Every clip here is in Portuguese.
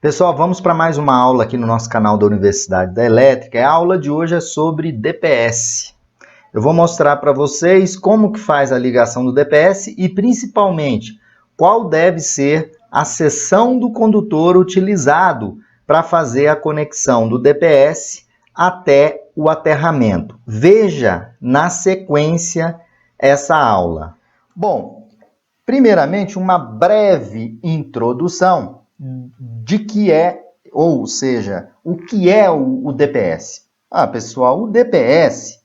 Pessoal, vamos para mais uma aula aqui no nosso canal da Universidade da Elétrica. A aula de hoje é sobre DPS. Eu vou mostrar para vocês como que faz a ligação do DPS e, principalmente, qual deve ser a seção do condutor utilizado para fazer a conexão do DPS até o aterramento. Veja na sequência essa aula. Bom, primeiramente, uma breve introdução de que é, ou seja, o que é o DPS. Pessoal, o DPS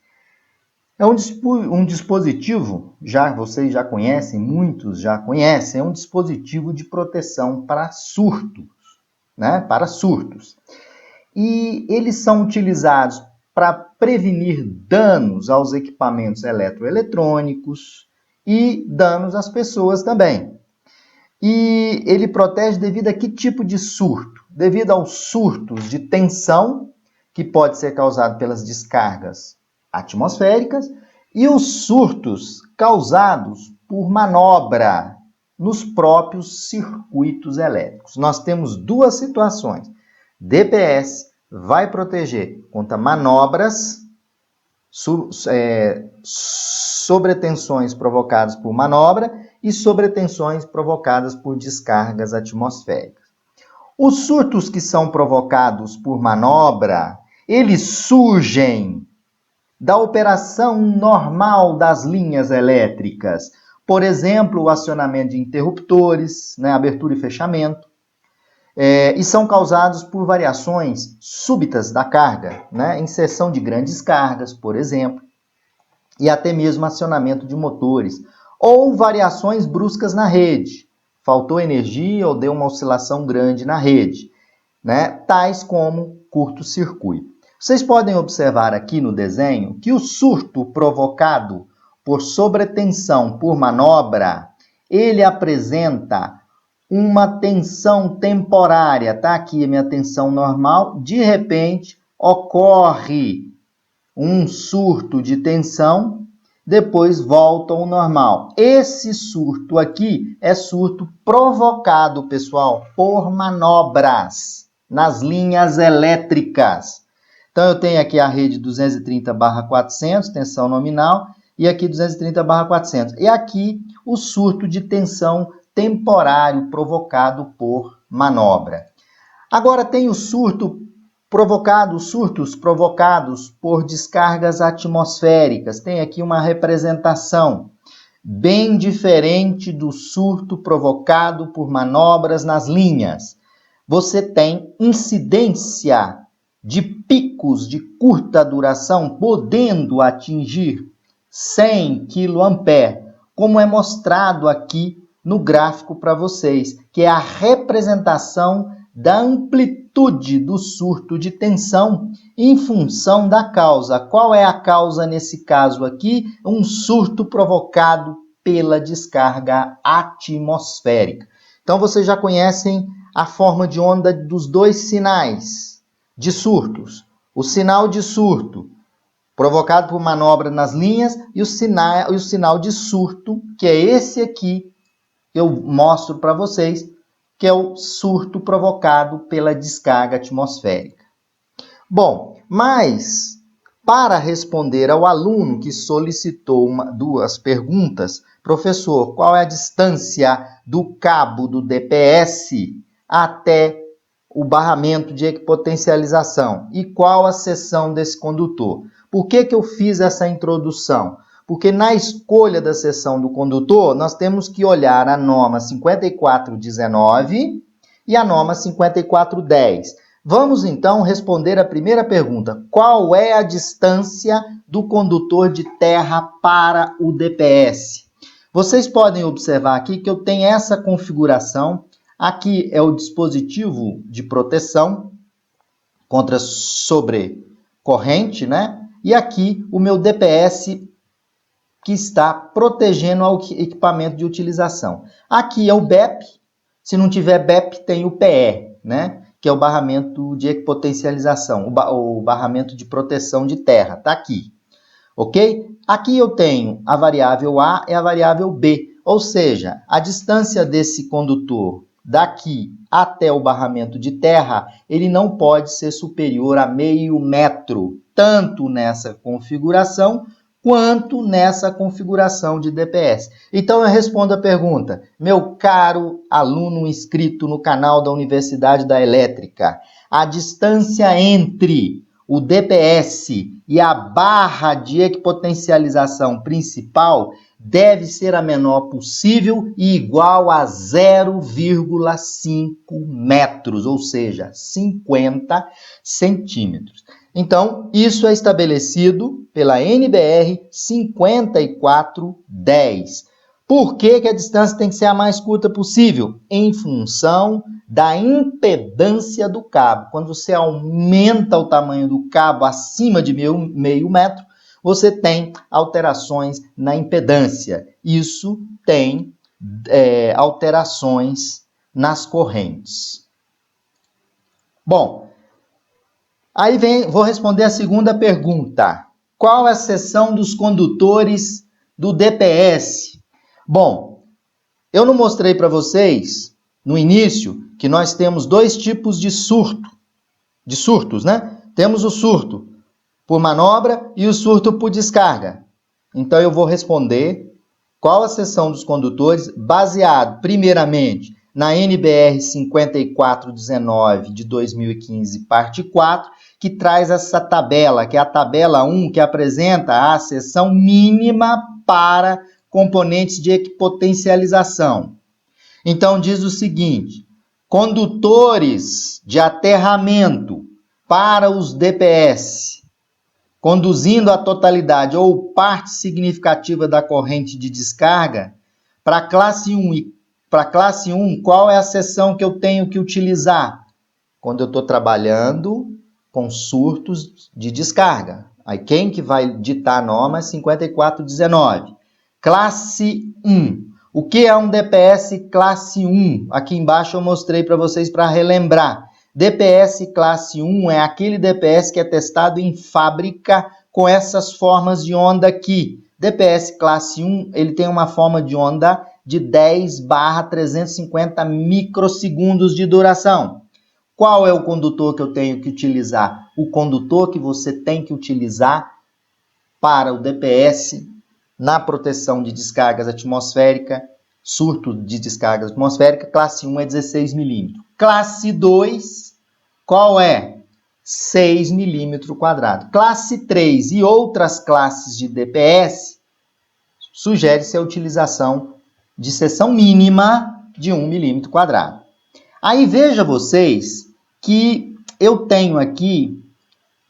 é um dispositivo, vocês já conhecem, muitos já conhecem, é um dispositivo de proteção para surtos, né? Para surtos. E eles são utilizados para prevenir danos aos equipamentos eletroeletrônicos e danos às pessoas também. E ele protege devido a que tipo de surto? Devido aos surtos de tensão, que pode ser causado pelas descargas atmosféricas, e os surtos causados por manobra nos próprios circuitos elétricos. Nós temos duas situações. DPS vai proteger contra manobras, sobretensões provocadas por manobra e sobretensões provocadas por descargas atmosféricas. Os surtos que são provocados por manobra, eles surgem da operação normal das linhas elétricas. Por exemplo, o acionamento de interruptores, abertura e fechamento. E são causados por variações súbitas da carga, inserção de grandes cargas, por exemplo, e até mesmo acionamento de motores, ou variações bruscas na rede, faltou energia ou deu uma oscilação grande na rede, tais como curto-circuito. Vocês podem observar aqui no desenho que o surto provocado por sobretensão por manobra, ele apresenta uma tensão temporária, tá? Aqui a minha tensão normal, de repente ocorre um surto de tensão, depois volta ao normal. Esse surto aqui é surto provocado, pessoal, por manobras nas linhas elétricas. Então, eu tenho aqui a rede 230/400, tensão nominal, e aqui 230/400. E aqui o surto de tensão temporário provocado por manobra. Agora tem o surtos provocados por descargas atmosféricas. Tem aqui uma representação bem diferente do surto provocado por manobras nas linhas. Você tem incidência de picos de curta duração, podendo atingir 100 kA, como é mostrado aqui no gráfico para vocês, que é a representação da amplitude do surto de tensão em função da causa. Qual é a causa nesse caso aqui? Um surto provocado pela descarga atmosférica. Então, vocês já conhecem a forma de onda dos dois sinais de surtos. O sinal de surto provocado por manobra nas linhas e o sinal de surto, que é esse aqui, que eu mostro para vocês, que é o surto provocado pela descarga atmosférica. Bom, mas para responder ao aluno que solicitou duas perguntas, professor, qual é a distância do cabo do DPS até o barramento de equipotencialização e qual a seção desse condutor? Por que eu fiz essa introdução? Porque na escolha da seção do condutor, nós temos que olhar a norma 5419 e a norma 5410. Vamos, então, responder a primeira pergunta. Qual é a distância do condutor de terra para o DPS? Vocês podem observar aqui que eu tenho essa configuração. Aqui é o dispositivo de proteção contra sobrecorrente, E aqui o meu DPS que está protegendo o equipamento de utilização. Aqui é o BEP, se não tiver BEP tem o PE, que é o barramento de equipotencialização, o barramento de proteção de terra, tá aqui, ok? Aqui eu tenho a variável A e a variável B, ou seja, a distância desse condutor daqui até o barramento de terra, ele não pode ser superior a meio metro, tanto nessa configuração quanto nessa configuração de DPS. Então eu respondo a pergunta, meu caro aluno inscrito no canal da Universidade da Elétrica, a distância entre o DPS e a barra de equipotencialização principal deve ser a menor possível e igual a 0,5 metros, ou seja, 50 centímetros. Então, isso é estabelecido pela NBR 5410. Por que a distância tem que ser a mais curta possível? Em função da impedância do cabo. Quando você aumenta o tamanho do cabo acima de meio metro, você tem alterações na impedância. Isso tem alterações nas correntes. Bom, aí vou responder a segunda pergunta. Qual é a seção dos condutores do DPS? Bom, eu não mostrei para vocês no início que nós temos dois tipos de surtos, né? Temos o surto por manobra e o surto por descarga. Então eu vou responder qual a seção dos condutores baseado primeiramente na NBR 5419 de 2015, parte 4, que traz essa tabela, que é a tabela 1, que apresenta a seção mínima para componentes de equipotencialização. Então diz o seguinte: condutores de aterramento para os DPS, conduzindo a totalidade ou parte significativa da corrente de descarga, para a classe 1 e para a classe 1, qual é a seção que eu tenho que utilizar? Quando eu estou trabalhando com surtos de descarga. Aí quem que vai ditar a norma é 5419. Classe 1. O que é um DPS classe 1? Aqui embaixo eu mostrei para vocês para relembrar. DPS classe 1 é aquele DPS que é testado em fábrica com essas formas de onda aqui. DPS classe 1, ele tem uma forma de onda de 10/350 microsegundos de duração. Qual é o condutor que eu tenho que utilizar? O condutor que você tem que utilizar para o DPS na proteção de descargas atmosféricas, surto de descargas atmosféricas, classe 1 é 16 milímetros. Classe 2, qual é? 6 milímetros quadrados. Classe 3 e outras classes de DPS, sugere-se a utilização de seção mínima de 1 milímetro quadrado. Aí veja vocês que eu tenho aqui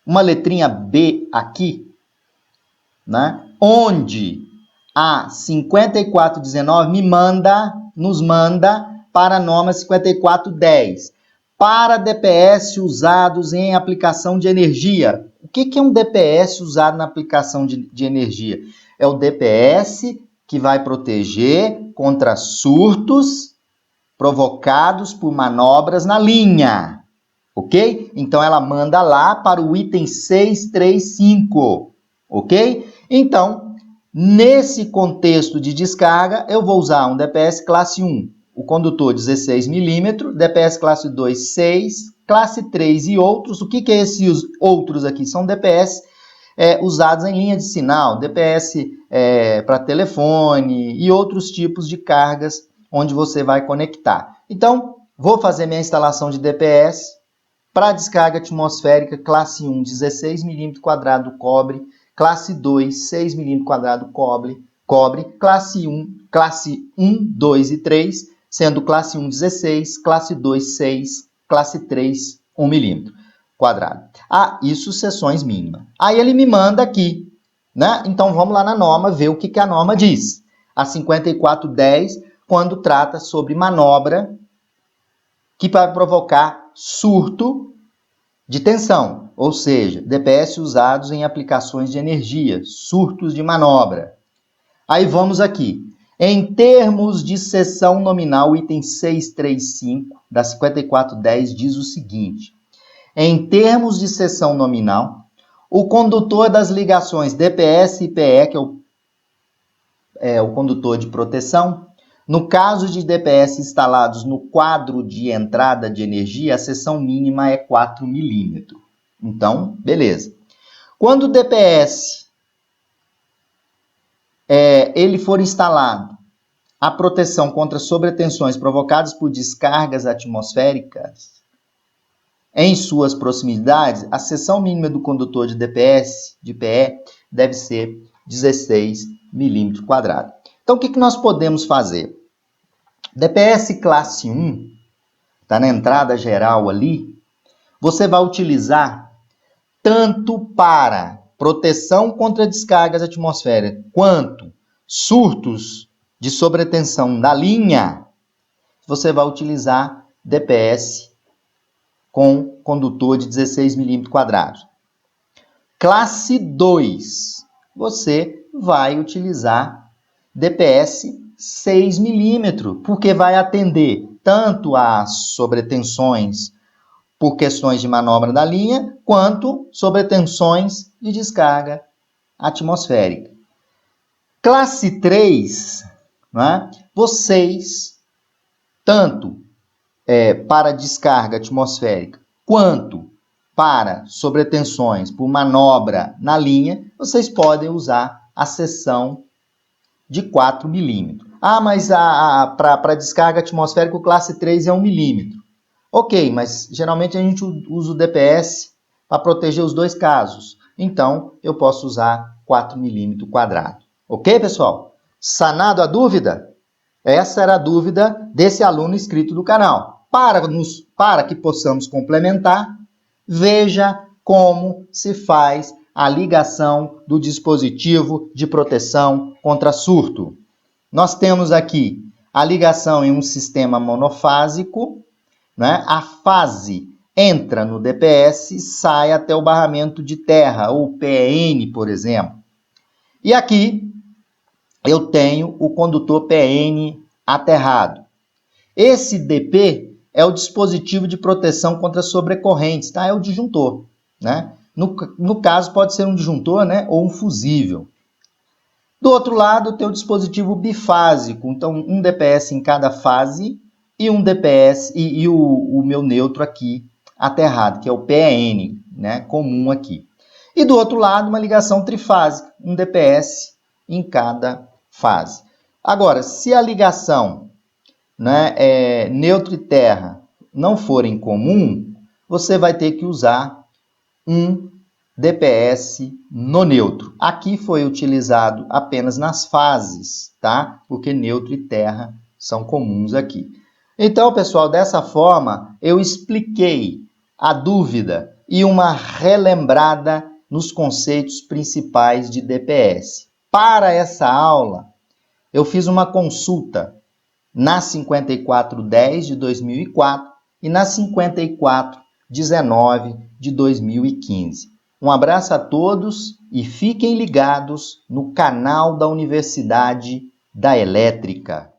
uma letrinha B aqui, né? Onde a 5419 nos manda para a norma 5410, para DPS usados em aplicação de energia. O que é um DPS usado na aplicação de energia? É o DPS que vai proteger contra surtos provocados por manobras na linha, ok? Então ela manda lá para o item 635, ok? Então, nesse contexto de descarga, eu vou usar um DPS classe 1, o condutor 16 milímetros, DPS classe 2, 6, classe 3 e outros. O que é esses outros aqui? São DPS usados em linha de sinal, DPS para telefone e outros tipos de cargas onde você vai conectar. Então, vou fazer minha instalação de DPS para descarga atmosférica, classe 1, 16 milímetros quadrado cobre, classe 2, 6 milímetros quadrado cobre, classe 1, 2 e 3, sendo classe 1, 16, classe 2, 6, classe 3, 1 milímetro quadrado. Ah, isso seções mínimas. Aí ele me manda aqui, né? Então vamos lá na norma ver o que a norma diz. A 5410, quando trata sobre manobra que vai provocar surto de tensão, ou seja, DPS usados em aplicações de energia, surtos de manobra. Aí vamos aqui. Em termos de seção nominal, o item 635 da 5410 diz o seguinte: em termos de seção nominal, o condutor das ligações DPS e PE, que é o condutor de proteção, No caso de DPS instalados no quadro de entrada de energia, a seção mínima é 4 milímetros. Então, beleza. Quando o DPS ele for instalado, a proteção contra sobretensões provocadas por descargas atmosféricas em suas proximidades, a seção mínima do condutor de DPS, de PE, deve ser 16 milímetros quadrados. Então, o que nós podemos fazer? DPS classe 1, está na entrada geral ali, você vai utilizar tanto para proteção contra descargas atmosféricas, quanto surtos de sobretensão da linha, você vai utilizar DPS com condutor de 16 milímetros quadrados. Classe 2, você vai utilizar DPS 6 milímetros, porque vai atender tanto às sobretensões por questões de manobra da linha, quanto sobretensões de descarga atmosférica. Classe 3, né, vocês, tanto para descarga atmosférica, quanto para sobretensões por manobra na linha, vocês podem usar a seção de 4 milímetros. Ah, mas para descarga atmosférica o classe 3 é 1 milímetro. Ok, mas geralmente a gente usa o DPS para proteger os dois casos. Então, eu posso usar 4 milímetros quadrados. Ok, pessoal? Sanado a dúvida? Essa era a dúvida desse aluno inscrito do canal. Para que possamos complementar, veja como se faz a ligação do dispositivo de proteção contra surto. Nós temos aqui a ligação em um sistema monofásico, né? A fase entra no DPS e sai até o barramento de terra, ou PN, por exemplo. E aqui eu tenho o condutor PN aterrado. Esse DP é o dispositivo de proteção contra sobrecorrentes, tá? É o disjuntor, né? No caso, pode ser um disjuntor, né? Ou um fusível. Do outro lado, tem o dispositivo bifásico, então um DPS em cada fase e um DPS e o meu neutro aqui aterrado, que é o PN, né? Comum aqui. E do outro lado, uma ligação trifásica, um DPS em cada fase. Agora, se a ligação, né, neutro e terra não forem comum, você vai ter que usar um DPS no neutro. Aqui foi utilizado apenas nas fases, tá? Porque neutro e terra são comuns aqui. Então, pessoal, dessa forma eu expliquei a dúvida e uma relembrada nos conceitos principais de DPS. Para essa aula, eu fiz uma consulta na 5410 de 2004 e na 5419 de 2015. Um abraço a todos e fiquem ligados no canal da Universidade da Elétrica.